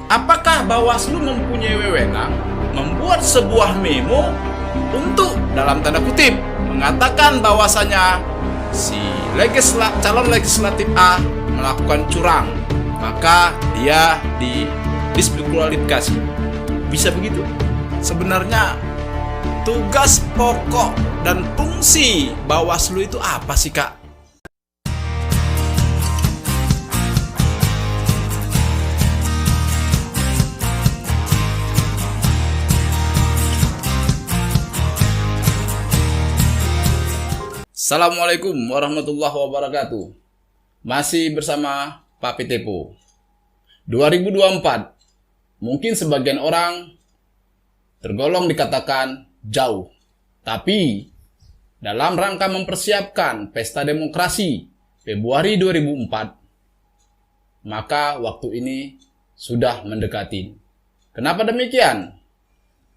Apakah Bawaslu mempunyai wewenang membuat sebuah memo untuk dalam tanda kutip mengatakan bahwasanya si calon legislatif A melakukan curang, maka dia didiskualifikasi? Bisa begitu? Sebenarnya tugas pokok dan fungsi Bawaslu itu apa sih, Kak? Assalamualaikum warahmatullahi wabarakatuh. Masih bersama Pak Pitepo. 2024 mungkin sebagian orang tergolong dikatakan jauh. Tapi dalam rangka mempersiapkan pesta demokrasi Februari 2004, maka waktu ini sudah mendekati. Kenapa demikian?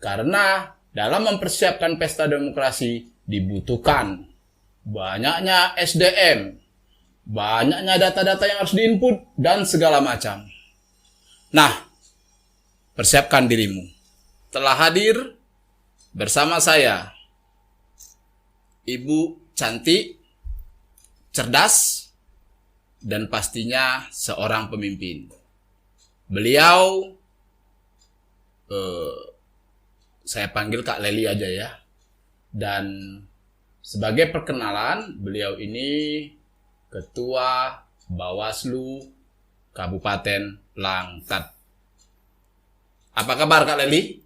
Karena dalam mempersiapkan pesta demokrasi dibutuhkan banyaknya SDM, banyaknya data-data yang harus diinput, dan segala macam. Nah, persiapkan dirimu. Telah hadir bersama saya, Ibu cantik, cerdas, dan pastinya seorang pemimpin. Beliau, saya panggil Kak Leli aja ya. Dan sebagai perkenalan, beliau ini Ketua Bawaslu Kabupaten Langkat. Apa kabar Kak Leli?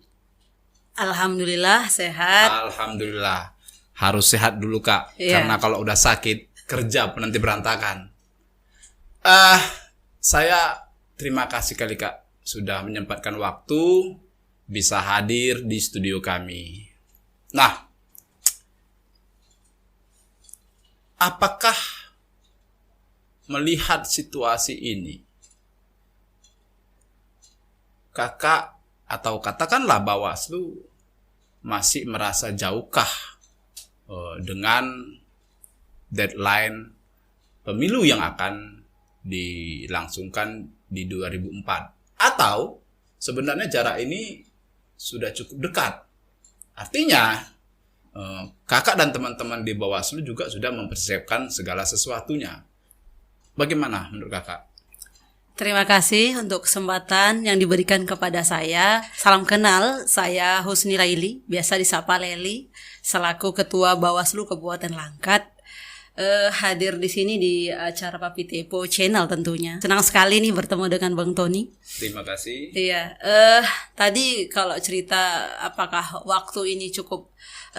Alhamdulillah sehat. Alhamdulillah. Harus sehat dulu Kak, karena kalau udah sakit kerja nanti berantakan. Saya terima kasih kali Kak sudah menyempatkan waktu bisa hadir di studio kami. Nah, apakah melihat situasi ini, Kakak atau katakanlah Bawaslu masih merasa jauhkah dengan deadline pemilu yang akan dilangsungkan di 2004? Atau sebenarnya jarak ini sudah cukup dekat? Artinya Kakak dan teman-teman di Bawaslu juga sudah mempersiapkan segala sesuatunya. Bagaimana menurut Kakak? Terima kasih untuk kesempatan yang diberikan kepada saya. Salam kenal, saya Husni Laili, biasa disapa Leli, selaku Ketua Bawaslu Kabupaten Langkat. Hadir di sini di acara Pak Pitepo Channel tentunya. Senang sekali nih bertemu dengan Bang Tony. Terima kasih. Iya, tadi kalau cerita apakah waktu ini cukup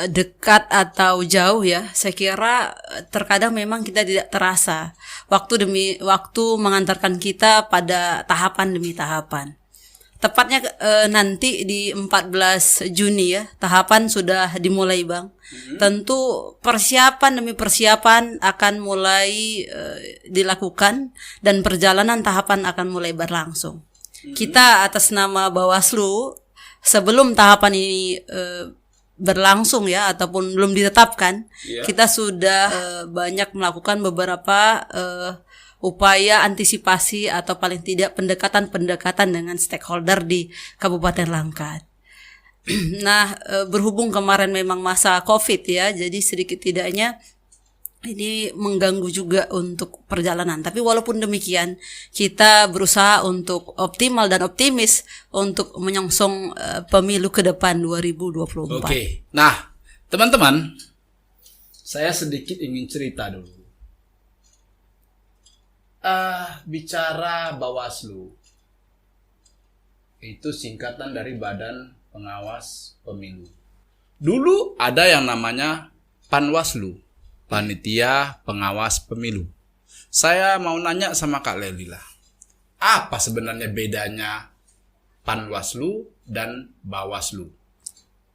dekat atau jauh ya, saya kira terkadang memang kita tidak terasa. Waktu demi waktu mengantarkan kita pada tahapan demi tahapan. Tepatnya nanti di 14 Juni ya, tahapan sudah dimulai Bang. Tentu persiapan demi persiapan akan mulai dilakukan dan perjalanan tahapan akan mulai berlangsung. Kita atas nama Bawaslu sebelum tahapan ini berlangsung ya ataupun belum ditetapkan, kita sudah banyak melakukan beberapa upaya antisipasi atau paling tidak pendekatan dengan stakeholder di Kabupaten Langkat. Nah, berhubung kemarin memang masa COVID ya, jadi sedikit tidaknya ini mengganggu juga untuk perjalanan. Tapi walaupun demikian, kita berusaha untuk optimal dan optimis untuk menyongsong pemilu ke depan 2024. Oke. Nah, teman-teman, saya sedikit ingin cerita dulu. Bicara Bawaslu, itu singkatan dari Badan Pengawas Pemilu. Dulu ada yang namanya Panwaslu, Panitia Pengawas Pemilu. Saya mau nanya sama Kak Leli lah, apa sebenarnya bedanya Panwaslu dan Bawaslu?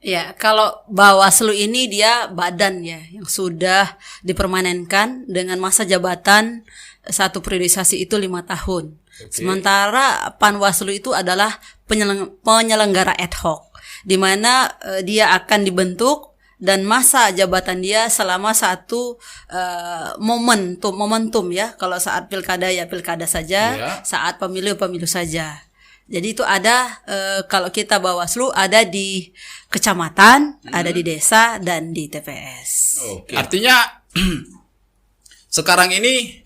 Ya, kalau Bawaslu ini dia badan ya yang sudah dipermanenkan dengan masa jabatan satu periodisasi itu 5 tahun. Sementara Panwaslu itu adalah penyelenggara ad hoc, di mana dia akan dibentuk dan masa jabatan dia selama satu momentum ya. Kalau saat pilkada ya pilkada saja, saat pemilu saja. Jadi itu ada kalau kita Bawaslu ada di kecamatan, ada di desa dan di TPS. Oke. Artinya sekarang ini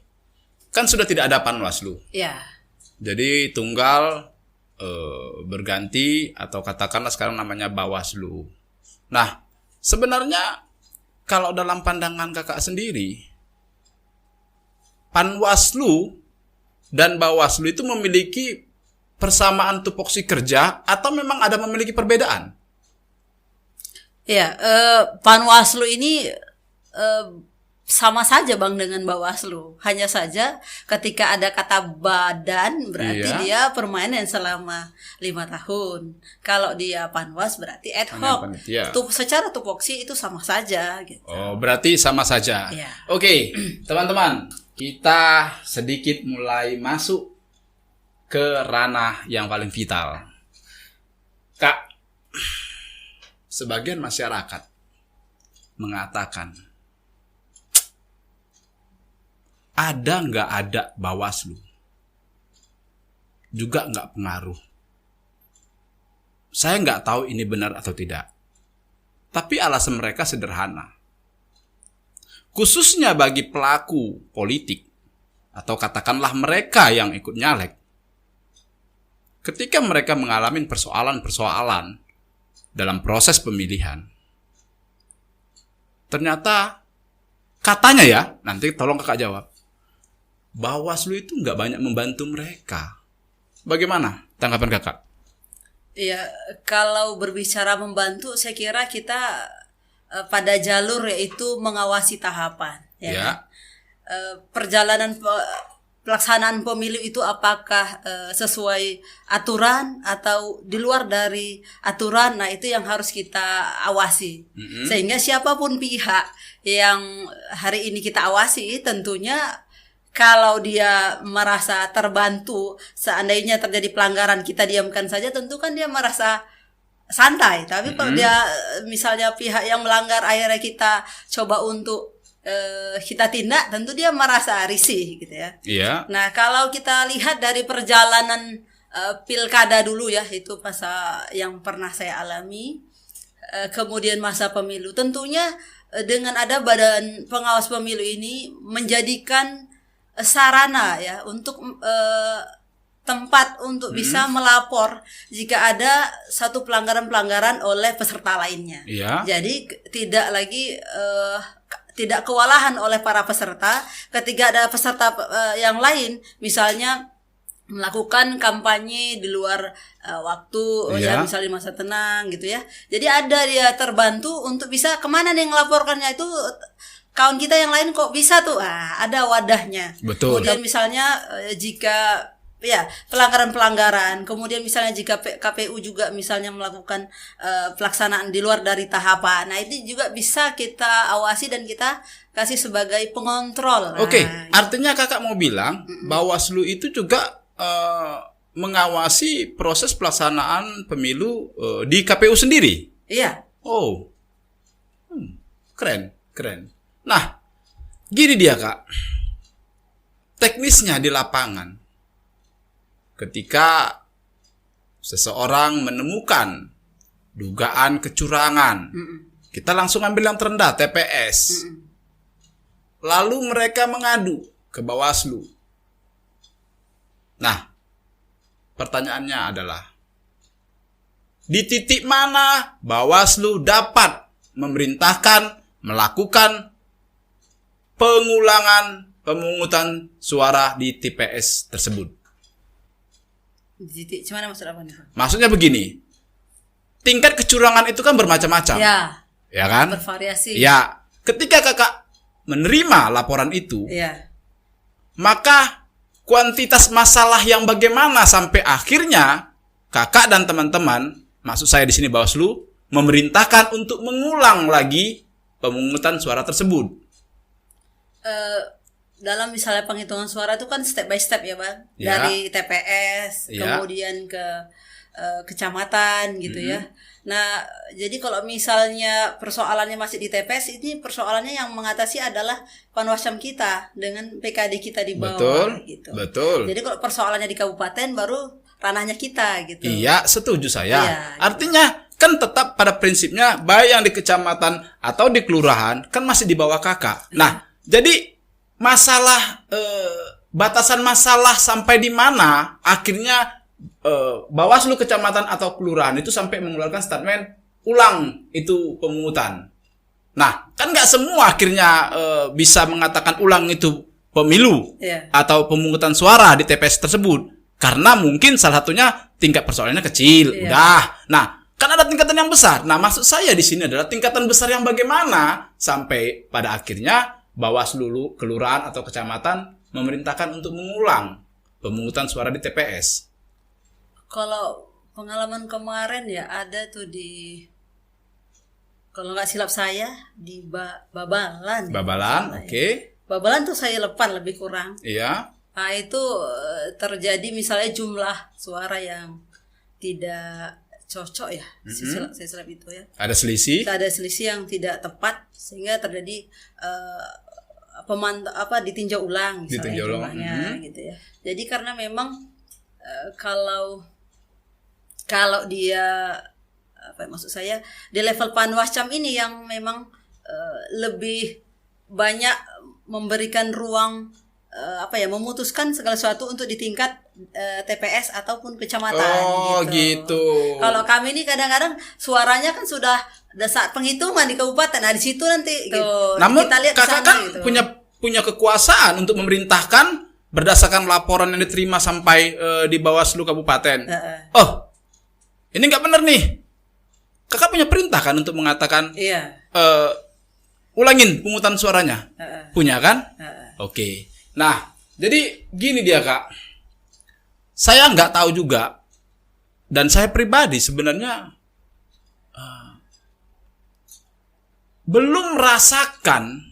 kan sudah tidak ada Panwaslu. Ya. Jadi tunggal berganti atau katakanlah sekarang namanya Bawaslu. Nah, sebenarnya kalau dalam pandangan kakak sendiri, Panwaslu dan Bawaslu itu memiliki persamaan tupoksi kerja atau memang ada memiliki perbedaan? Ya, Panwaslu ini sama saja Bang dengan Bawaslu. Hanya saja ketika ada kata badan berarti dia permanen selama 5 tahun. Kalau dia Panwas berarti ad hoc. Secara tupoksi itu sama saja gitu. Oh, berarti sama saja. Ya. Oke, teman-teman, kita sedikit mulai masuk ke ranah yang paling vital. Kak, sebagian masyarakat mengatakan ada nggak ada Bawaslu juga nggak pengaruh. Saya nggak tahu ini benar atau tidak, tapi alasan mereka sederhana. Khususnya bagi pelaku politik atau katakanlah mereka yang ikut nyalek, ketika mereka mengalami persoalan-persoalan dalam proses pemilihan, ternyata katanya ya, nanti tolong kakak jawab, Bawaslu itu nggak banyak membantu mereka. Bagaimana tanggapan kakak? Ya, kalau berbicara membantu, saya kira kita pada jalur yaitu mengawasi tahapan. Ya. Perjalanan pelaksanaan pemilu itu apakah sesuai aturan atau di luar dari aturan, nah itu yang harus kita awasi. Sehingga siapapun pihak yang hari ini kita awasi, tentunya kalau dia merasa terbantu, seandainya terjadi pelanggaran kita diamkan saja, tentu kan dia merasa santai. Tapi kalau dia misalnya pihak yang melanggar akhirnya kita coba untuk kita tindak, tentu dia merasa risih gitu ya. Iya. Nah, kalau kita lihat dari perjalanan pilkada dulu ya, itu masa yang pernah saya alami, kemudian masa pemilu, tentunya dengan ada Badan Pengawas Pemilu ini menjadikan sarana ya untuk tempat untuk bisa melapor jika ada satu pelanggaran-pelanggaran oleh peserta lainnya. Iya. Jadi tidak lagi tidak kewalahan oleh para peserta ketika ada peserta yang lain misalnya melakukan kampanye di luar waktu, ya misalnya masa tenang gitu ya. Jadi ada dia terbantu untuk bisa kemana nih ngelaporkannya itu. Kawan kita yang lain kok bisa tuh, ada wadahnya. Betul. Kemudian misalnya jika ya pelanggaran-pelanggaran, kemudian misalnya jika KPU juga misalnya melakukan pelaksanaan di luar dari tahapan, nah itu juga bisa kita awasi dan kita kasih sebagai pengontrol. Oke, artinya kakak mau bilang Bawaslu itu juga mengawasi proses pelaksanaan pemilu di KPU sendiri. Iya. Oh, keren. Nah, gini dia kak, teknisnya di lapangan, ketika seseorang menemukan dugaan kecurangan, kita langsung ambil yang terendah, TPS. Lalu mereka mengadu ke Bawaslu. Nah, pertanyaannya adalah, di titik mana Bawaslu dapat memerintahkan melakukan pengulangan pemungutan suara di TPS tersebut? Titik mana maksud apa nih? Maksudnya begini, tingkat kecurangan itu kan bermacam-macam. Ya kan? Bervariasi. Ya, ketika kakak menerima laporan itu, maka kuantitas masalah yang bagaimana sampai akhirnya kakak dan teman-teman, maksud saya di sini Bawaslu, memerintahkan untuk mengulang lagi pemungutan suara tersebut. Dalam misalnya penghitungan suara itu kan step by step ya Bang, dari TPS kemudian ke kecamatan gitu ya. Nah jadi kalau misalnya persoalannya masih di TPS, ini persoalannya yang mengatasi adalah Panwascam kita dengan PKD kita di bawah. Betul, gitu. Betul. Jadi kalau persoalannya di kabupaten baru ranahnya kita gitu. Iya, setuju saya. Iya, Artinya kan tetap pada prinsipnya baik yang di kecamatan atau di kelurahan kan masih di bawah kakak. Nah, jadi masalah batasan masalah sampai di mana akhirnya Bawaslu kecamatan atau kelurahan itu sampai mengeluarkan statement ulang itu pemungutan. Nah, kan nggak semua akhirnya bisa mengatakan ulang itu pemilu Iya. atau pemungutan suara di TPS tersebut. Karena mungkin salah satunya tingkat persoalannya kecil. Iya. Udah. Nah, kan ada tingkatan yang besar. Nah, maksud saya di sini adalah tingkatan besar yang bagaimana sampai pada akhirnya Bawaslu kelurahan atau kecamatan memerintahkan untuk mengulang pemungutan suara di TPS. Kalau pengalaman kemarin ya ada tuh kalau nggak silap saya di Babalan. Babalan, oke. Babalan tuh saya lepan lebih kurang. Iya. Nah itu terjadi misalnya jumlah suara yang tidak cocok ya, saya silap itu ya. Ada selisih. Ada selisih yang tidak tepat sehingga terjadi ditinjau ulang misalnya Ditinjau ulang. jumlahnya gitu ya. Jadi karena memang kalau dia maksud saya di level Panwascam ini yang memang lebih banyak memberikan ruang memutuskan segala sesuatu untuk di tingkat TPS ataupun kecamatan. Oh gitu. Kalau kami ini kadang-kadang suaranya kan sudah saat penghitungan di kabupaten. Nah di situ nanti gitu. Namun Kita lihat kakak sana, kan gitu. punya kekuasaan untuk memerintahkan berdasarkan laporan yang diterima sampai di Bawaslu kabupaten. Oh, ini nggak benar nih. Kakak punya perintah kan untuk mengatakan Iya. ulangin pungutan suaranya. Punya kan? Oke. Nah, jadi gini dia Kak. Saya nggak tahu juga. Dan saya pribadi sebenarnya belum merasakan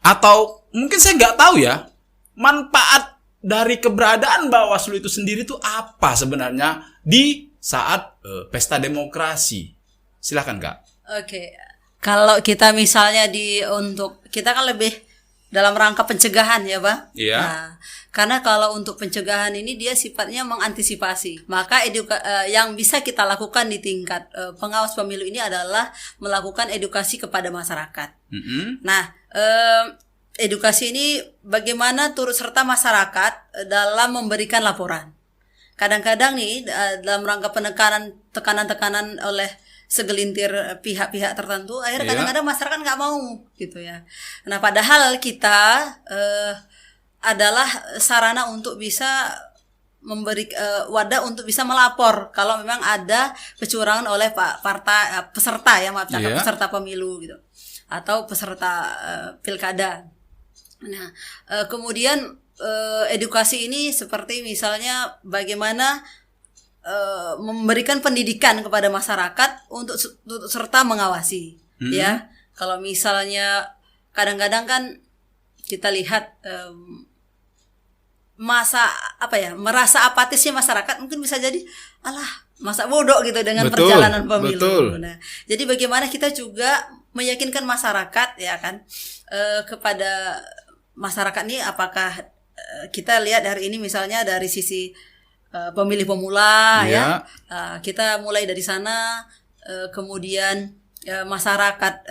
atau mungkin saya nggak tahu ya manfaat dari keberadaan Bawaslu itu sendiri itu apa sebenarnya di saat pesta demokrasi. Silakan Kak. Oke. Kalau kita misalnya kita kan lebih dalam rangka pencegahan ya Pak. Iya. Nah, karena kalau untuk pencegahan ini dia sifatnya mengantisipasi. Maka yang bisa kita lakukan di tingkat pengawas pemilu ini adalah melakukan edukasi kepada masyarakat. Nah, edukasi ini bagaimana turut serta masyarakat dalam memberikan laporan. Kadang-kadang nih dalam rangka tekanan-tekanan oleh segelintir pihak-pihak tertentu, akhirnya kadang-kadang masyarakat nggak mau gitu ya. Nah padahal kita adalah sarana untuk bisa memberi wadah untuk bisa melapor kalau memang ada kecurangan oleh peserta pemilu gitu atau peserta pilkada. Nah kemudian edukasi ini seperti misalnya bagaimana memberikan pendidikan kepada masyarakat untuk serta mengawasi ya. Kalau misalnya kadang-kadang kan kita lihat merasa apatisnya masyarakat mungkin bisa jadi masa bodoh gitu dengan perjalanan pemilu. Nah, jadi bagaimana kita juga meyakinkan masyarakat ya kan kepada masyarakat ini apakah kita lihat hari ini misalnya dari sisi pemilih pemula ya kita mulai dari sana kemudian masyarakat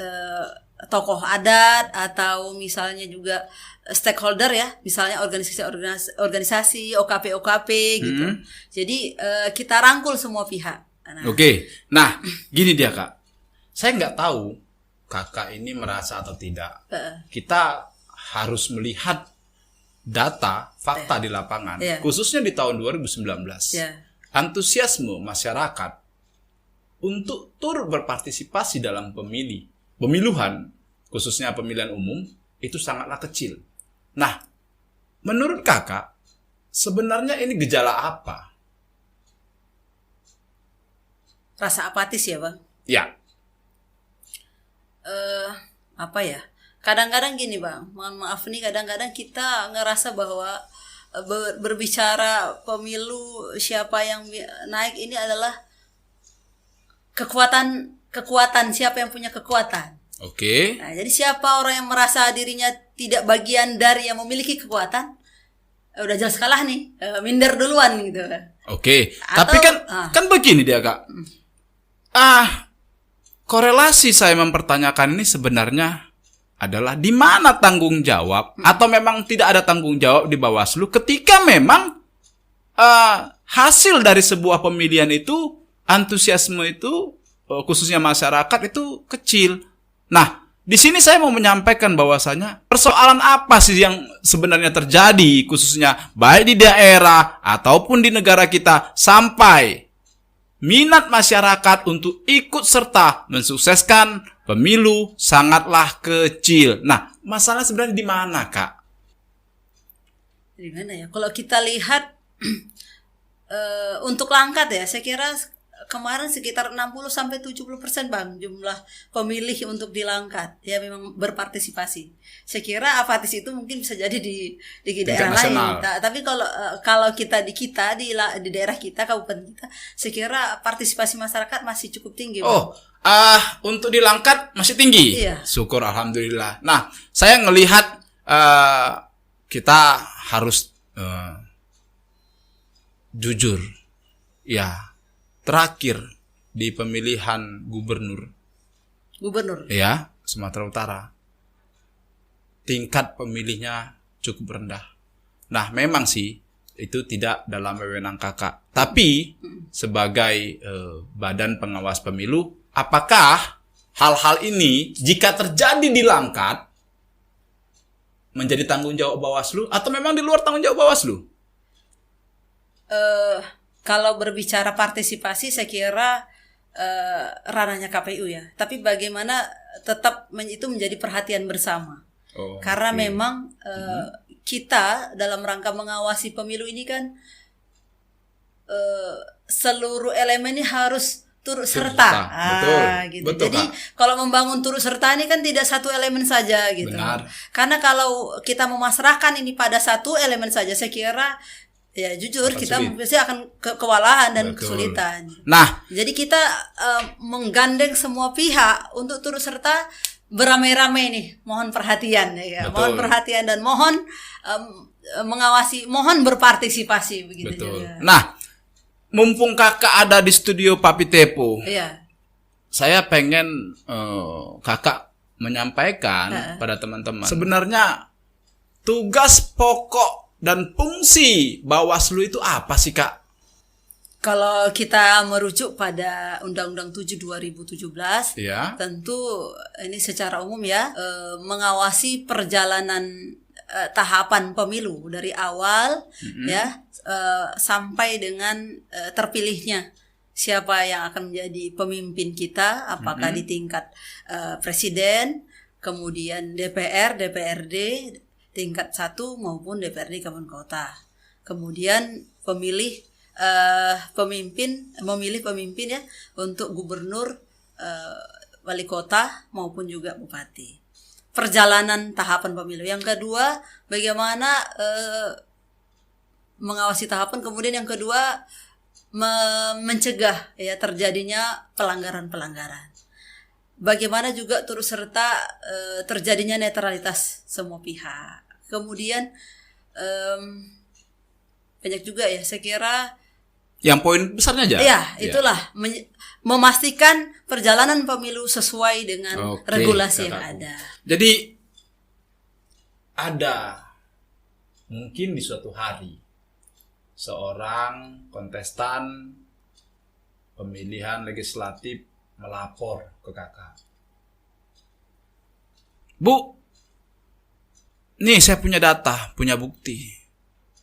tokoh adat atau misalnya juga stakeholder ya misalnya organisasi OKP gitu. Jadi kita rangkul semua pihak. Oke. Nah gini dia Kak, saya nggak tahu kakak ini merasa atau tidak. Kita harus melihat data, fakta di lapangan, khususnya di tahun 2019, antusiasme masyarakat untuk turut berpartisipasi dalam pemiluhan, khususnya pemilihan umum, itu sangatlah kecil. Nah, menurut kakak, sebenarnya ini gejala apa? Rasa apatis ya Bang? Ya. Kadang-kadang gini Bang, mohon maaf nih kadang-kadang kita ngerasa bahwa berbicara pemilu siapa yang naik ini adalah kekuatan siapa yang punya kekuatan. Oke. Nah, jadi siapa orang yang merasa dirinya tidak bagian dari yang memiliki kekuatan, udah jelas kalah nih, minder duluan gitu. Oke, Atau- tapi kan begini dia Kak. Korelasi saya mempertanyakan ini sebenarnya adalah di mana tanggung jawab atau memang tidak ada tanggung jawab di Bawaslu ketika memang hasil dari sebuah pemilihan itu, antusiasme itu khususnya masyarakat itu kecil. Nah, di sini saya mau menyampaikan bahwasanya persoalan apa sih yang sebenarnya terjadi khususnya baik di daerah ataupun di negara kita sampai minat masyarakat untuk ikut serta mensukseskan pemilu sangatlah kecil. Nah, masalah sebenarnya di mana, Kak? Di mana ya? Kalau kita lihat untuk Langkat ya, saya kira kemarin sekitar 60-70% Bang jumlah pemilih untuk di Langkat ya memang berpartisipasi. Saya kira apatis itu mungkin bisa jadi di daerah lain. Tapi kalau kita di daerah kita, kabupaten kita, saya kira partisipasi masyarakat masih cukup tinggi. Bang. Untuk di Langkat masih tinggi. Iya. Syukur alhamdulillah. Nah, saya ngelihat kita harus jujur. Ya. Terakhir di pemilihan gubernur ya Sumatera Utara, tingkat pemilihnya cukup rendah. Nah, memang sih itu tidak dalam wewenang Kakak, tapi sebagai badan pengawas pemilu, apakah hal-hal ini jika terjadi di Langkat menjadi tanggung jawab Bawaslu atau memang di luar tanggung jawab Bawaslu? Kalau berbicara partisipasi, saya kira ranahnya KPU ya. Tapi bagaimana tetap itu menjadi perhatian bersama. Karena memang kita dalam rangka mengawasi pemilu ini kan seluruh elemen ini harus turut serta. Gitu. Betul, jadi kalau membangun turut serta ini kan tidak satu elemen saja gitu. Benar. Karena kalau kita memasrahkan ini pada satu elemen saja, saya kira ya jujur kita pasti akan kewalahan dan kesulitan. Nah, jadi kita menggandeng semua pihak untuk turut serta beramai-ramai nih. Mohon perhatian ya. Mohon perhatian dan mohon mengawasi, mohon berpartisipasi begitu juga. Nah, mumpung Kakak ada di studio Papi Tepo. Iya. Saya pengen Kakak menyampaikan pada teman-teman. Sebenarnya tugas pokok dan fungsi Bawaslu itu apa sih, Kak? Kalau kita merujuk pada Undang-Undang 7 2017, ya. Tentu ini secara umum ya, mengawasi perjalanan tahapan pemilu dari awal ya sampai dengan terpilihnya siapa yang akan menjadi pemimpin kita, apakah di tingkat presiden, kemudian DPR, DPRD tingkat 1 maupun DPRD kabupaten kota. Kemudian memilih pemimpin ya untuk gubernur, wali kota maupun juga bupati. Perjalanan tahapan pemilu. Yang kedua, bagaimana mengawasi tahapan. Kemudian yang kedua, mencegah ya terjadinya pelanggaran-pelanggaran. Bagaimana juga turut serta terjadinya netralitas semua pihak. Kemudian banyak juga ya, saya kira yang poin besarnya aja. Ya, itulah memastikan perjalanan pemilu sesuai dengan regulasi yang ada. Jadi ada mungkin di suatu hari seorang kontestan pemilihan legislatif melapor ke Kakak. Bu, nih saya punya data, punya bukti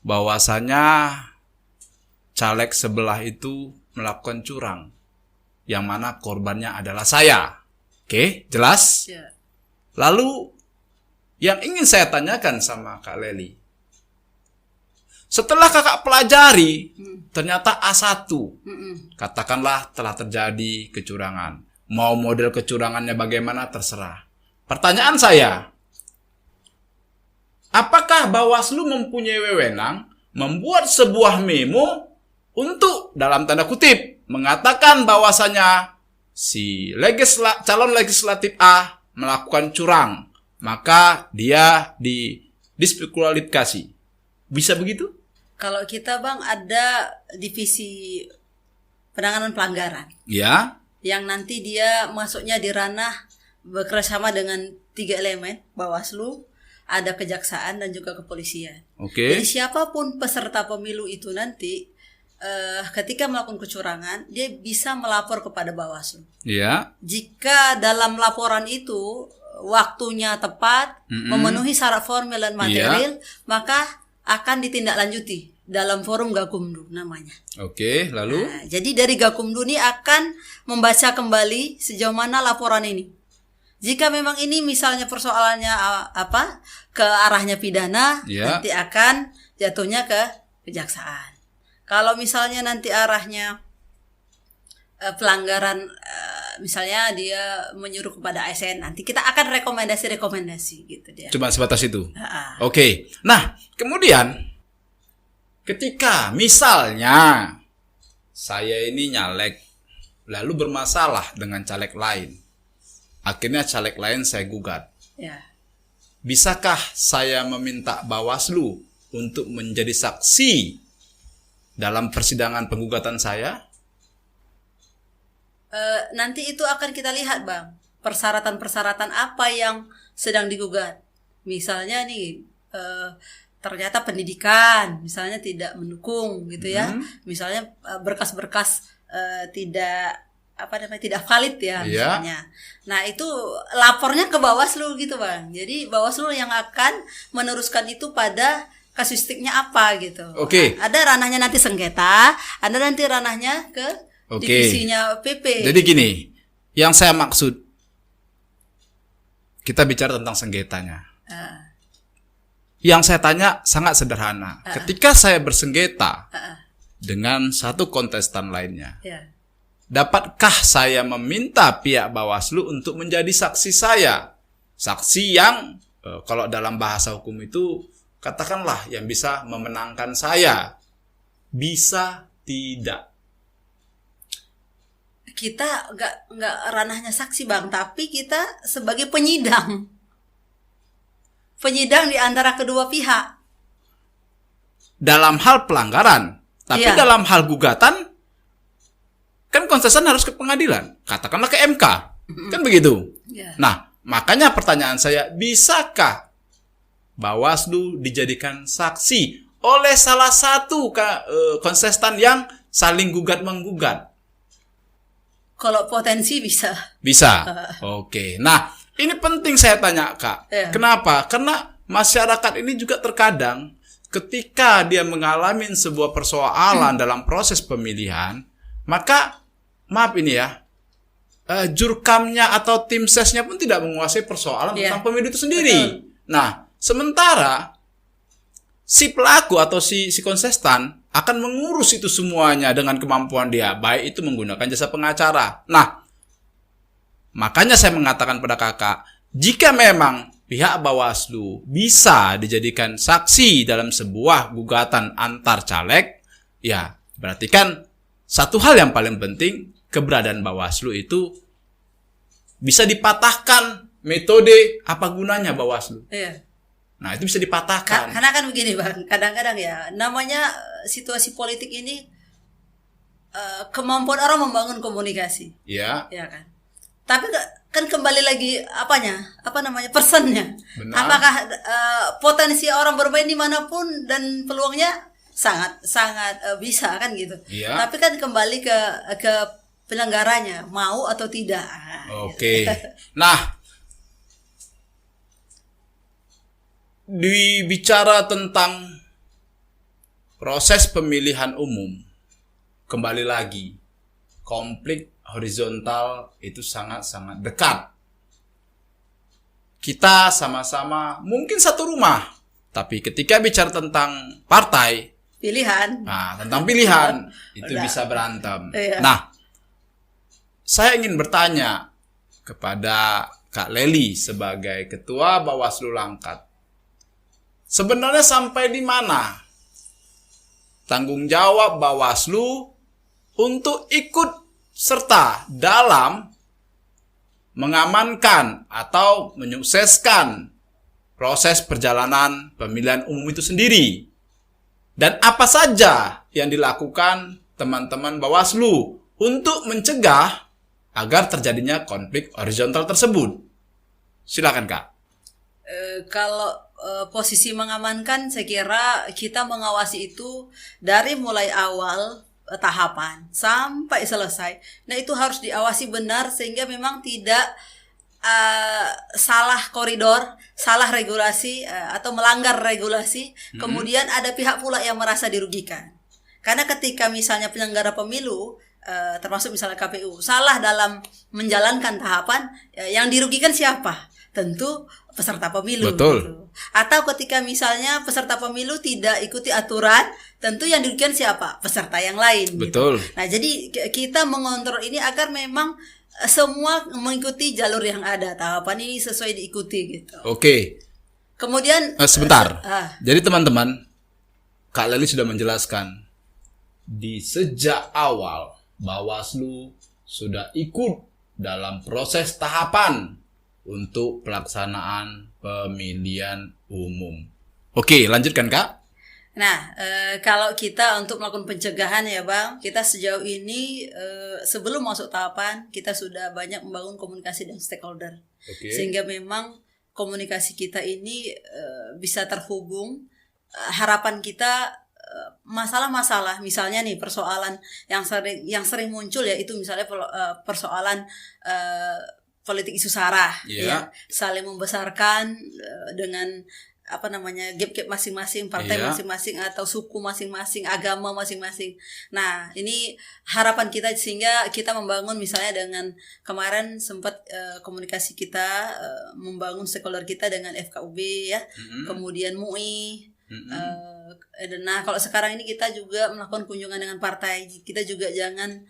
bahwasanya caleg sebelah itu melakukan curang, yang mana korbannya adalah saya. Oke, jelas? Ya. Lalu yang ingin saya tanyakan sama Kak Leli, setelah Kakak pelajari, ternyata A1, katakanlah telah terjadi kecurangan. Mau model kecurangannya bagaimana terserah. Pertanyaan saya, apakah Bawaslu mempunyai wewenang membuat sebuah memo untuk dalam tanda kutip mengatakan bahwasanya si calon legislatif A melakukan curang, maka dia didiskualifikasi, Bisa begitu? Kalau kita Bang ada divisi penanganan pelanggaran Ya. yang nanti dia masuknya di ranah bekerjasama dengan 3 elemen, Bawaslu, ada kejaksaan dan juga kepolisian. Oke. Jadi siapapun peserta pemilu itu nanti ketika melakukan kecurangan dia bisa melapor kepada Bawaslu. Ya. Jika dalam laporan itu waktunya tepat, memenuhi syarat formil dan material, maka akan ditindaklanjuti dalam forum Gakumdu namanya. Oke, lalu? Nah, jadi dari Gakumdu ini akan membaca kembali sejauh mana laporan ini. Jika memang ini misalnya persoalannya ke arahnya pidana, nanti akan jatuhnya ke kejaksaan. Kalau misalnya nanti arahnya pelanggaran, misalnya dia menyuruh kepada ASN, nanti kita akan rekomendasi gitu dia. Cuma sebatas itu. Oke. Nah, kemudian ketika misalnya saya ini nyalek lalu bermasalah dengan caleg lain, akhirnya caleg lain saya gugat. Ya. Bisakah saya meminta Bawaslu untuk menjadi saksi dalam persidangan penggugatan saya? Nanti itu akan kita lihat Bang, persyaratan-persyaratan apa yang sedang digugat. Misalnya nih ternyata pendidikan misalnya tidak mendukung gitu ya. Misalnya berkas-berkas tidak valid ya misalnya. Nah, itu lapornya ke Bawaslu gitu Bang. Jadi Bawaslu yang akan meneruskan itu pada kasuistiknya apa gitu. Oke. Ada ranahnya nanti sengketa, ada nanti ranahnya ke divisinya PP. Jadi gini, yang saya maksud, kita bicara tentang sengketanya. Yang saya tanya sangat sederhana. Ketika saya bersengketa dengan satu kontestan lainnya, dapatkah saya meminta pihak Bawaslu untuk menjadi saksi saya? Saksi yang kalau dalam bahasa hukum itu katakanlah yang bisa memenangkan saya. Bisa tidak? Kita nggak ranahnya saksi Bang, tapi kita sebagai penyidang di antara kedua pihak dalam hal pelanggaran, tapi dalam hal gugatan kan kontestan harus ke pengadilan, katakanlah ke MK, kan begitu. Nah, makanya pertanyaan saya, bisakah Bawaslu dijadikan saksi oleh salah satu kontestan yang saling gugat menggugat? Kalau potensi bisa. Bisa. Oke. Nah, ini penting saya tanya, Kak. Kenapa? Karena masyarakat ini juga terkadang ketika dia mengalami sebuah persoalan dalam proses pemilihan, maka maaf ini ya, jurkamnya atau tim sesnya pun tidak menguasai persoalan tentang pemilu itu sendiri. Betul. Nah, sementara si pelaku atau si kontestan akan mengurus itu semuanya dengan kemampuan dia, baik itu menggunakan jasa pengacara. Nah, makanya saya mengatakan pada kakak, jika memang pihak Bawaslu bisa dijadikan saksi dalam sebuah gugatan antar caleg, ya berarti kan satu hal yang paling penting, keberadaan Bawaslu itu bisa dipatahkan. Metode apa gunanya Bawaslu? Nah, itu bisa dipatahkan. Karena kan begini Bang, kadang-kadang ya, namanya situasi politik ini kemampuan orang membangun komunikasi. Ya kan. Tapi kan kembali lagi personnya. Benar. Apakah potensi orang bermain dimanapun dan peluangnya sangat bisa kan gitu. Tapi kan kembali ke penyelenggaranya mau atau tidak. Oke. Nah, dibicara tentang proses pemilihan umum, kembali lagi, konflik horizontal itu sangat-sangat dekat. Kita sama-sama mungkin satu rumah, tapi ketika bicara tentang partai, tentang pilihan, itu bisa berantem. Nah, saya ingin bertanya kepada Kak Lely sebagai Ketua Bawaslu Langkat. Sebenarnya sampai di mana tanggung jawab Bawaslu untuk ikut serta dalam mengamankan atau menyukseskan proses perjalanan pemilihan umum itu sendiri? Dan apa saja yang dilakukan teman-teman Bawaslu untuk mencegah agar terjadinya konflik horizontal tersebut? Silakan Kak. Kalau posisi mengamankan, saya kira kita mengawasi itu dari mulai awal tahapan sampai selesai. Nah, itu harus diawasi benar sehingga memang tidak salah koridor, salah regulasi atau melanggar regulasi. Kemudian ada pihak pula yang merasa dirugikan. Karena ketika misalnya penyelenggara pemilu termasuk misalnya KPU salah dalam menjalankan tahapan, yang dirugikan siapa? Tentu peserta pemilu. Betul. Gitu. Atau ketika misalnya peserta pemilu tidak ikuti aturan, tentu yang dirugikan siapa? Peserta yang lain. Betul. Gitu. Nah, jadi kita mengontrol ini agar memang semua mengikuti jalur yang ada, tahapan ini sesuai diikuti gitu. Oke. Kemudian Sebentar. Jadi teman-teman, Kak Leli sudah menjelaskan di sejak awal Bawaslu sudah ikut dalam proses tahapan untuk pelaksanaan pemilihan umum. Oke, lanjutkan Kak. Nah, kalau kita untuk melakukan pencegahan ya Bang, kita sejauh ini sebelum masuk tahapan kita sudah banyak membangun komunikasi dengan stakeholder. Oke. Sehingga memang komunikasi kita ini bisa terhubung. Harapan kita masalah-masalah, misalnya nih persoalan yang sering muncul ya itu misalnya persoalan politik isu sara, ya, saling membesarkan dengan gap-gap masing-masing, partai masing-masing atau suku masing-masing, agama masing-masing. Nah, ini harapan kita sehingga kita membangun misalnya dengan kemarin sempat komunikasi kita membangun stakeholder kita dengan FKUB ya, kemudian MUI. Nah, kalau sekarang ini kita juga melakukan kunjungan dengan partai, kita juga jangan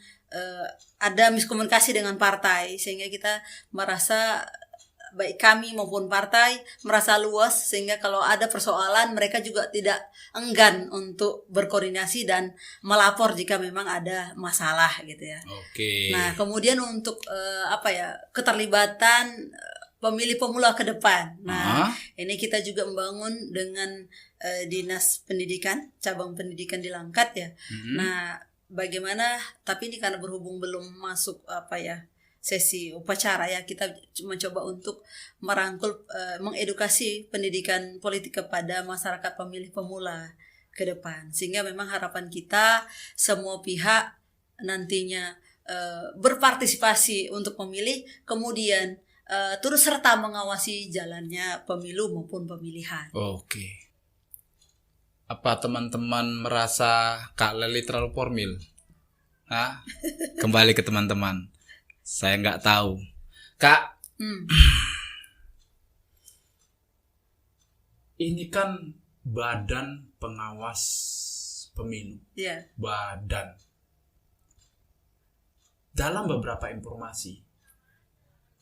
ada miskomunikasi dengan partai sehingga kita merasa baik kami maupun partai merasa luas sehingga kalau ada persoalan mereka juga tidak enggan untuk berkoordinasi dan melapor jika memang ada masalah gitu ya. Oke. Nah, kemudian untuk keterlibatan pemilih pemula ke depan. Nah, ini kita juga membangun dengan Dinas Pendidikan, cabang pendidikan di Langkat ya. Nah, bagaimana, tapi ini karena berhubung belum masuk sesi upacara ya, kita mencoba untuk merangkul mengedukasi pendidikan politik kepada masyarakat pemilih pemula ke depan sehingga memang harapan kita semua pihak nantinya berpartisipasi untuk memilih, kemudian turut serta mengawasi jalannya pemilu maupun pemilihan. Oke. Apa teman-teman merasa Kak Leli terlalu formil? Kembali ke teman-teman. Saya nggak tahu. Kak, ini kan Badan Pengawas Pemilu. Yeah. Badan. Dalam beberapa informasi,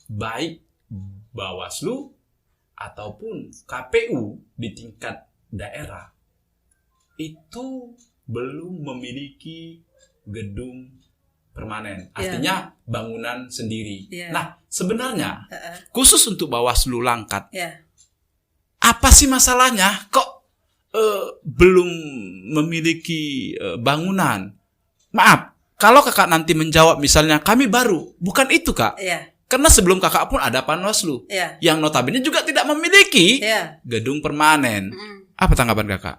baik Bawaslu ataupun KPU di tingkat daerah, itu belum memiliki gedung permanen, artinya bangunan sendiri. Nah, sebenarnya khusus untuk Bawaslu Langkat, apa sih masalahnya? Kok belum memiliki bangunan? Maaf, kalau kakak nanti menjawab misalnya kami baru, bukan itu Kak. Karena sebelum kakak pun ada Panwaslu, yang notabene juga tidak memiliki gedung permanen. Apa tanggapan kakak?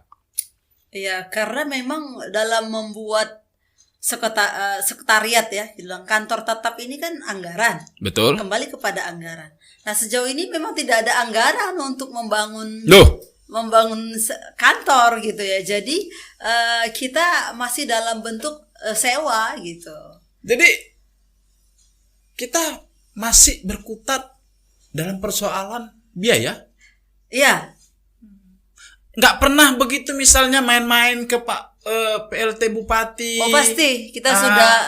Ya, karena memang dalam membuat sekretariat ya, bilang kantor tetap ini kan anggaran. Betul. Kembali kepada anggaran. Nah, sejauh ini memang tidak ada anggaran untuk membangun kantor gitu ya. Jadi kita masih dalam bentuk sewa gitu. Jadi kita masih berkutat dalam persoalan biaya. Iya. Nggak pernah begitu misalnya main-main ke Pak PLT Bupati. Oh pasti, kita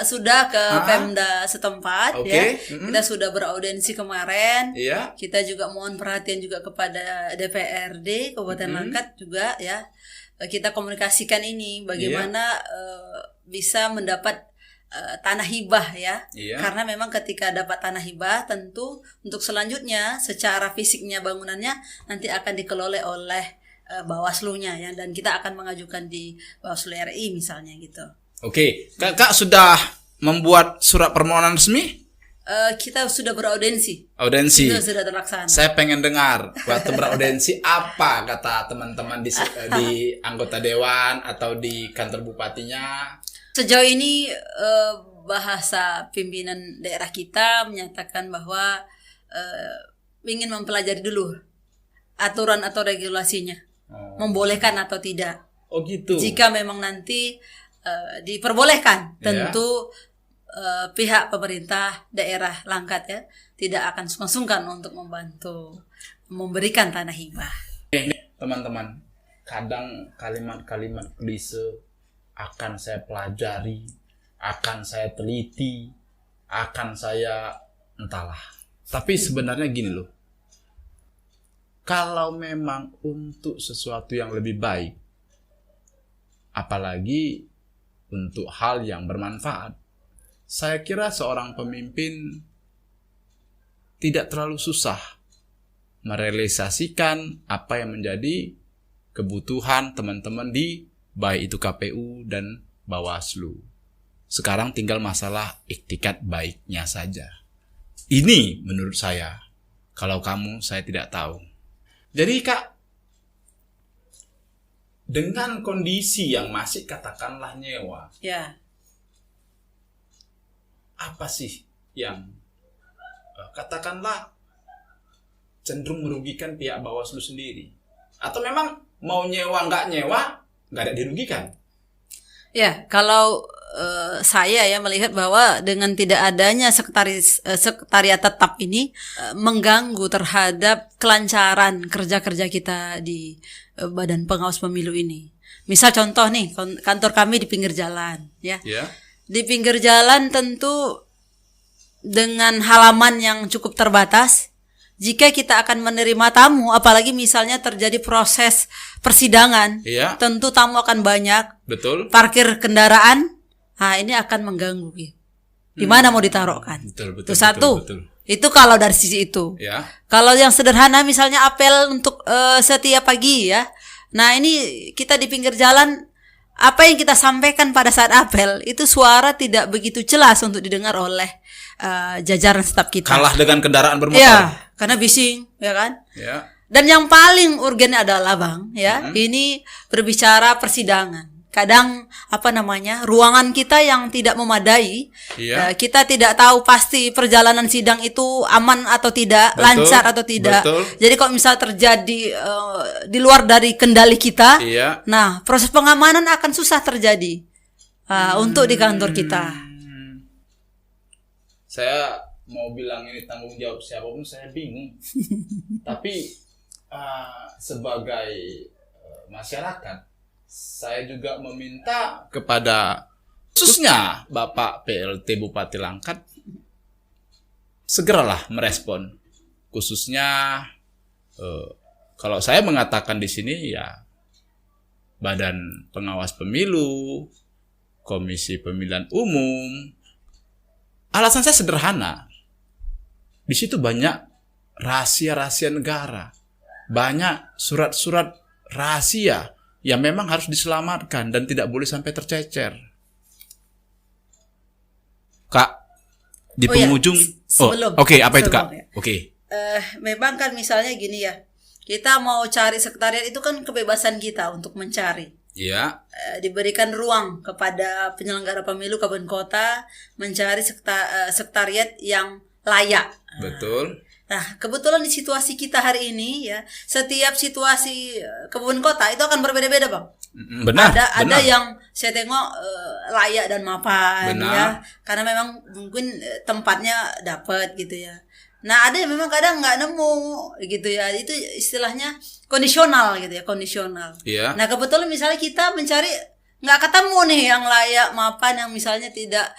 sudah ke Pemda setempat ya. Kita sudah beraudiensi kemarin. Kita juga mohon perhatian juga kepada DPRD Kabupaten Langkat juga ya. Kita komunikasikan ini bagaimana bisa mendapat tanah hibah ya. Karena memang ketika dapat tanah hibah tentu untuk selanjutnya secara fisiknya bangunannya nanti akan dikelola oleh Bawaslu-nya ya, dan kita akan mengajukan di Bawaslu RI misalnya gitu. Oke, Kak sudah membuat surat permohonan resmi? Kita sudah beraudensi. Audensi. Itu sudah terlaksana. Saya pengen dengar waktu beraudensi apa kata teman-teman di anggota dewan atau di kantor bupatinya. Sejauh ini bahasa pimpinan daerah kita menyatakan bahwa ingin mempelajari dulu aturan atau regulasinya, membolehkan atau tidak. Oh gitu. Jika memang nanti diperbolehkan, tentu pihak pemerintah daerah Langkat ya tidak akan sungkan-sungkan untuk membantu memberikan tanah hibah. Teman-teman, kadang kalimat-kalimat klise akan saya pelajari, akan saya teliti, akan saya entahlah. Tapi sebenarnya gini loh, kalau memang untuk sesuatu yang lebih baik, apalagi untuk hal yang bermanfaat, saya kira seorang pemimpin tidak terlalu susah merealisasikan apa yang menjadi kebutuhan teman-teman di baik itu KPU dan Bawaslu. Sekarang tinggal masalah iktikat baiknya saja. Ini menurut saya. Kalau kamu, saya tidak tahu. Jadi Kak, dengan kondisi yang masih katakanlah nyewa, Ya. apa sih yang katakanlah cenderung merugikan pihak Bawaslu sendiri? Atau memang mau nyewa nggak ada dirugikan? Ya, kalau saya ya melihat bahwa dengan tidak adanya sekretariat tetap ini mengganggu terhadap kelancaran kerja-kerja kita di Badan Pengawas Pemilu ini. Misal contoh nih, kantor kami di pinggir jalan, ya. Ya. Di pinggir jalan tentu dengan halaman yang cukup terbatas. Jika kita akan menerima tamu, apalagi misalnya terjadi proses persidangan, Iya. tentu tamu akan banyak. Betul. Parkir kendaraan, ini akan mengganggu. Di mana mau ditaruhkan? Betul. Itu satu. Betul. Itu kalau dari sisi itu. Ya. Kalau yang sederhana misalnya apel untuk setiap pagi ya. Nah ini kita di pinggir jalan, apa yang kita sampaikan pada saat apel itu suara tidak begitu jelas untuk didengar oleh jajaran staf kita. Kalah dengan kendaraan bermotor. Ya, karena bising, ya kan? Ya. Dan yang paling urgen adalah Bang, ya, ini berbicara persidangan. Kadang ruangan kita yang tidak memadai, Iya. kita tidak tahu pasti perjalanan sidang itu aman atau tidak, Betul, lancar atau tidak. betul. Jadi kalau misal terjadi di luar dari kendali kita, Iya. nah proses pengamanan akan susah terjadi untuk di kantor kita. Saya mau bilang ini tanggung jawab siapapun saya bingung. Tapi sebagai masyarakat, saya juga meminta kepada khususnya Bapak PLT Bupati Langkat segeralah merespon. Khususnya kalau saya mengatakan di sini ya Badan Pengawas Pemilu, Komisi Pemilihan Umum. Alasan saya sederhana. Di situ banyak rahasia-rahasia negara. Banyak surat-surat rahasia yang memang harus diselamatkan dan tidak boleh sampai tercecer. Kak, di penghujung. Sebelum. Oke, apa itu Kak? Sebelum, ya. Oke. Memang kan misalnya gini ya, kita mau cari sekretariat itu kan kebebasan kita untuk mencari. Iya. Diberikan ruang kepada penyelenggara pemilu kabupaten kota mencari sekretariat yang layak. Betul. Nah, kebetulan di situasi kita hari ini ya, setiap situasi kabupaten kota itu akan berbeda-beda, Bang. Benar. Ada yang saya tengok layak dan mapan. Benar. Ya, karena memang mungkin tempatnya dapat gitu ya. Nah, ada yang memang kadang nggak nemu gitu ya. Itu istilahnya kondisional gitu ya, kondisional. Iya. Nah, kebetulan misalnya kita mencari nggak ketemu nih yang layak mapan, yang misalnya tidak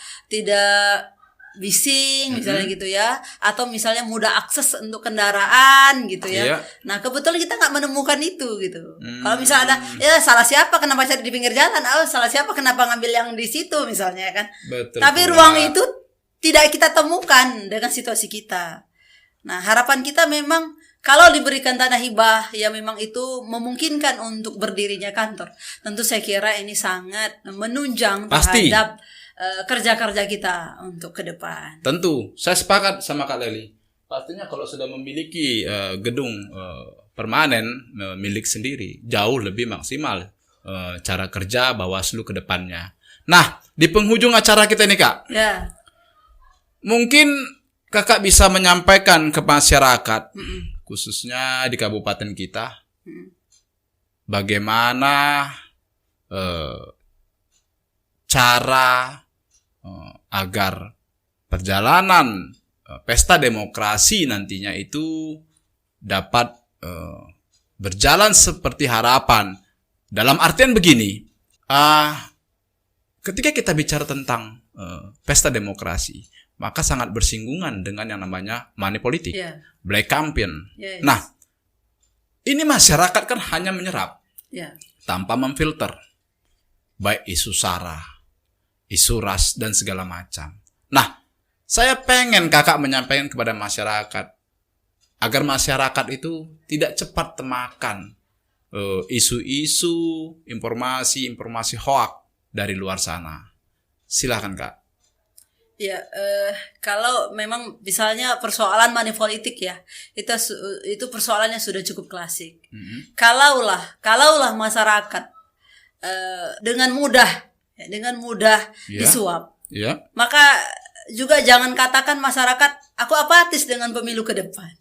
bising misalnya gitu ya, atau misalnya mudah akses untuk kendaraan gitu ya. Iya. Nah, kebetulan kita nggak menemukan itu gitu. Kalau misalnya ada ya salah siapa kenapa cari di pinggir jalan, salah siapa kenapa ngambil yang di situ misalnya kan. Betul. Tapi pula. ruang itu tidak kita temukan dengan situasi kita. Nah, harapan kita memang Kalau diberikan tanah hibah, ya memang itu memungkinkan untuk berdirinya kantor. Tentu saya kira ini sangat menunjang Pasti. terhadap kerja-kerja kita untuk ke depan. Tentu, saya sepakat sama Kak Leli. Pastinya kalau sudah memiliki gedung permanen milik sendiri, jauh lebih maksimal cara kerja Bawaslu ke depannya. Nah, di penghujung acara kita ini Kak, Ya. mungkin Kakak bisa menyampaikan ke masyarakat, khususnya di kabupaten kita, bagaimana cara agar perjalanan pesta demokrasi nantinya itu dapat berjalan seperti harapan. Dalam artian begini, ketika kita bicara tentang pesta demokrasi, maka sangat bersinggungan dengan yang namanya money politik, Ya. black campaign. Yes. Nah, ini masyarakat kan hanya menyerap Ya. tanpa memfilter, baik isu sara, isu ras, dan segala macam. Nah, saya pengen Kakak menyampaikan kepada masyarakat agar masyarakat itu tidak cepat termakan isu-isu, informasi hoak dari luar sana. Silakan Kak. Ya, kalau memang misalnya persoalan money politik ya, itu persoalannya sudah cukup klasik. Kalaulah masyarakat dengan mudah Ya. disuap, Ya. maka juga jangan katakan masyarakat aku apatis dengan pemilu ke depan.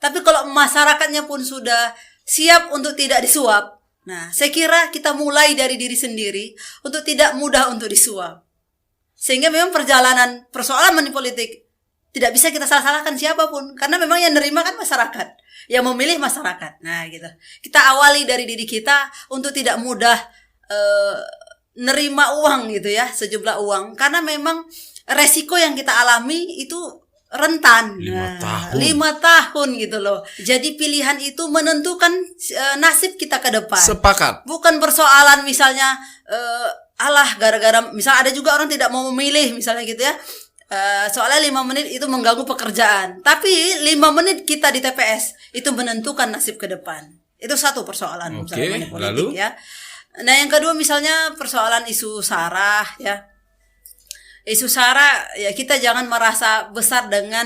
Tapi kalau masyarakatnya pun sudah siap untuk tidak disuap, nah saya kira kita mulai dari diri sendiri untuk tidak mudah untuk disuap. Sehingga memang persoalan money politik tidak bisa kita salah-salahkan siapapun, karena memang yang nerima kan masyarakat, yang memilih masyarakat. Nah, gitu. Kita awali dari diri kita untuk tidak mudah nerima uang gitu ya, sejumlah uang, karena memang resiko yang kita alami itu rentan. 5 tahun. 5 tahun gitu loh. Jadi pilihan itu menentukan nasib kita ke depan. Sepakat. Bukan persoalan misalnya gara-gara misal ada juga orang tidak mau memilih misalnya gitu ya. Soalnya 5 menit itu mengganggu pekerjaan. Tapi 5 menit kita di TPS itu menentukan nasib ke depan. Itu satu persoalan Oke, misalnya politik lalu? ya. Nah, yang kedua misalnya persoalan isu sara ya. Isu sara ya, kita jangan merasa besar dengan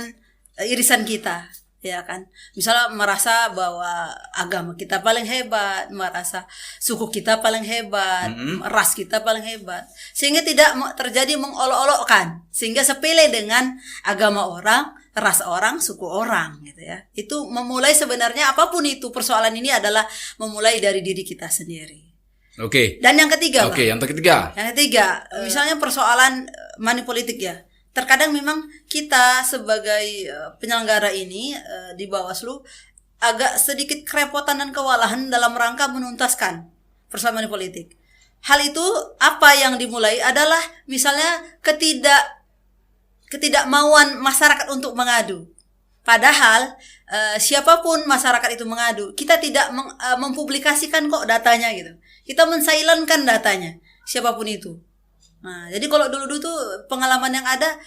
irisan kita, ya kan. Misalnya merasa bahwa agama kita paling hebat, merasa suku kita paling hebat, ras kita paling hebat, sehingga tidak terjadi mengolok-olokkan, sehingga sepele dengan agama orang, ras orang, suku orang gitu ya. Itu memulai sebenarnya apapun itu persoalan ini adalah memulai dari diri kita sendiri. Oke. Dan yang ketiga, Oke, Bang. yang ketiga. Yang ketiga, misalnya persoalan money politik ya. Terkadang memang kita sebagai penyelenggara ini di Bawaslu agak sedikit kerepotan dan kewalahan dalam rangka menuntaskan persoalan money politik. Hal itu apa yang dimulai adalah misalnya ketidakmauan masyarakat untuk mengadu. Padahal siapapun masyarakat itu mengadu, kita tidak mempublikasikan kok datanya gitu. Kita mensilentkan datanya, siapapun itu. Nah, jadi kalau dulu tuh pengalaman yang ada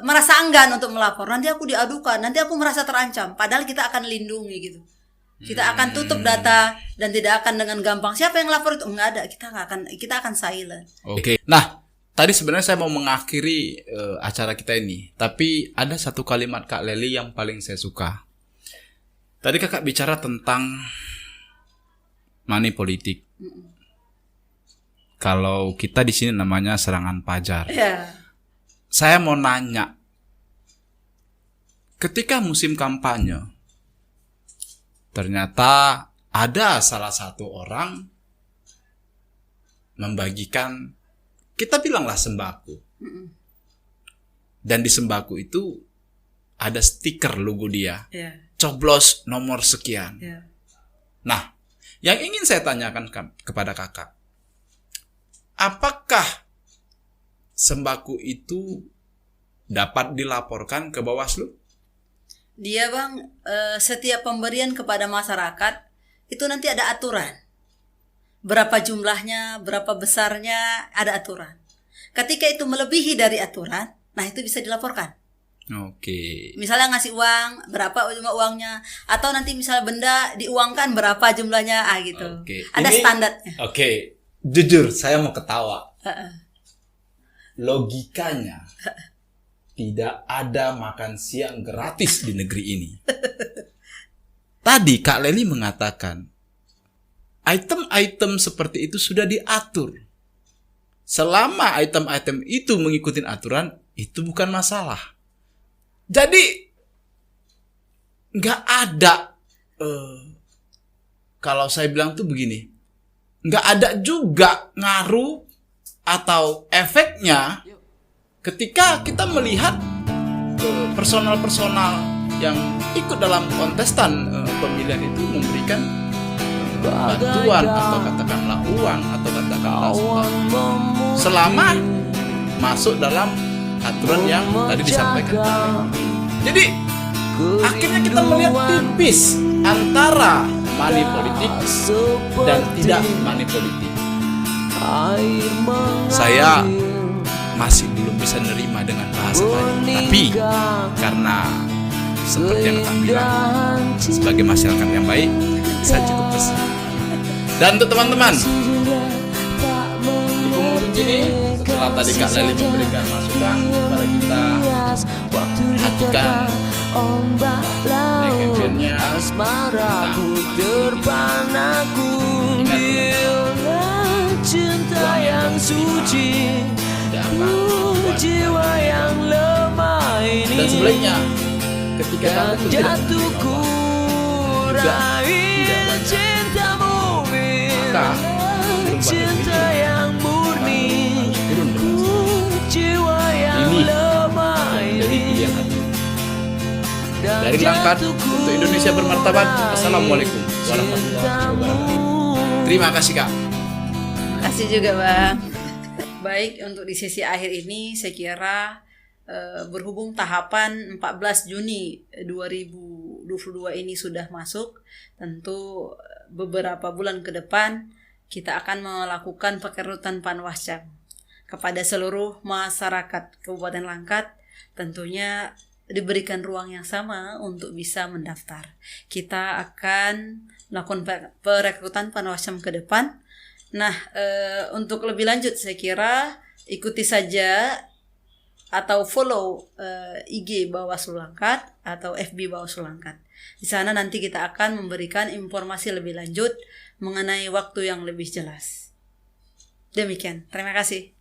merasa enggan untuk melapor. Nanti aku diadukan, nanti aku merasa terancam. Padahal kita akan lindungi gitu. Kita akan tutup data dan tidak akan dengan gampang. Siapa yang lapor itu enggak ada. Kita akan silent. Oke. Nah, tadi sebenarnya saya mau mengakhiri acara kita ini, tapi ada satu kalimat Kak Leli yang paling saya suka. Tadi Kakak bicara tentang money politik. Kalau kita di sini namanya serangan pajar. Ya. Saya mau nanya, ketika musim kampanye, ternyata ada salah satu orang membagikan, kita bilanglah sembako. Dan di sembako itu ada stiker logo dia. Ya. Coblos nomor sekian. Ya. Nah, yang ingin saya tanyakan kepada Kakak, apakah sembako itu dapat dilaporkan ke Bawaslu? Dia Bang, setiap pemberian kepada masyarakat itu nanti ada aturan. Berapa jumlahnya, berapa besarnya, ada aturan. Ketika itu melebihi dari aturan, nah itu bisa dilaporkan. Oke. Misalnya ngasih uang, berapa jumlah uangnya, atau nanti misalnya benda diuangkan berapa jumlahnya, gitu. Oke. Ada Ini- standarnya. Oke, jujur saya mau ketawa. Logikanya tidak ada makan siang gratis di negeri ini. Tadi Kak Leli mengatakan item-item seperti itu sudah diatur. Selama item-item itu mengikuti aturan, itu bukan masalah. Jadi nggak ada, kalau saya bilang tuh begini, nggak ada juga ngaruh atau efeknya ketika kita melihat personal-personal yang ikut dalam kontestan pemilihan itu memberikan bantuan atau katakanlah uang atau katakanlah sembako, selama masuk dalam aturan yang tadi disampaikan. Jadi akhirnya kita melihat tipis antara money politik dan tidak money politik. Saya masih belum bisa nerima dengan bahasa tadi, tapi karena seperti yang Kak bilang, sebagai masyarakat yang baik, saya cukup bersih. Dan untuk teman-teman di penghujung ini, setelah tadi Kak Leli memberikan masukan kepada kita, perhatikan campaign-nya, cinta yang suci, jiwa yang lemah ini. dan sebaliknya ketika kamu tuh tidak Jatuhku raih cintamu, maka cinta yang murni, turun dengan jiwa yang ini lemah jadi ini. pilihan hati. Dari Langkat untuk Indonesia bermartabat. Assalamualaikum warahmatullahi wabarakatuh. Terima kasih Kak. Kasih juga Bang. Baik, untuk di sesi akhir ini saya kira berhubung tahapan 14 Juni 2022 ini sudah masuk, tentu beberapa bulan ke depan kita akan melakukan perekrutan Panwascam kepada seluruh masyarakat Kabupaten Langkat. Tentunya diberikan ruang yang sama untuk bisa mendaftar. Kita akan melakukan perekrutan Panwascam ke depan. Nah, untuk lebih lanjut saya kira ikuti saja atau follow IG Bawaslu Langkat atau FB Bawaslu Langkat. Di sana nanti kita akan memberikan informasi lebih lanjut mengenai waktu yang lebih jelas. Demikian, terima kasih.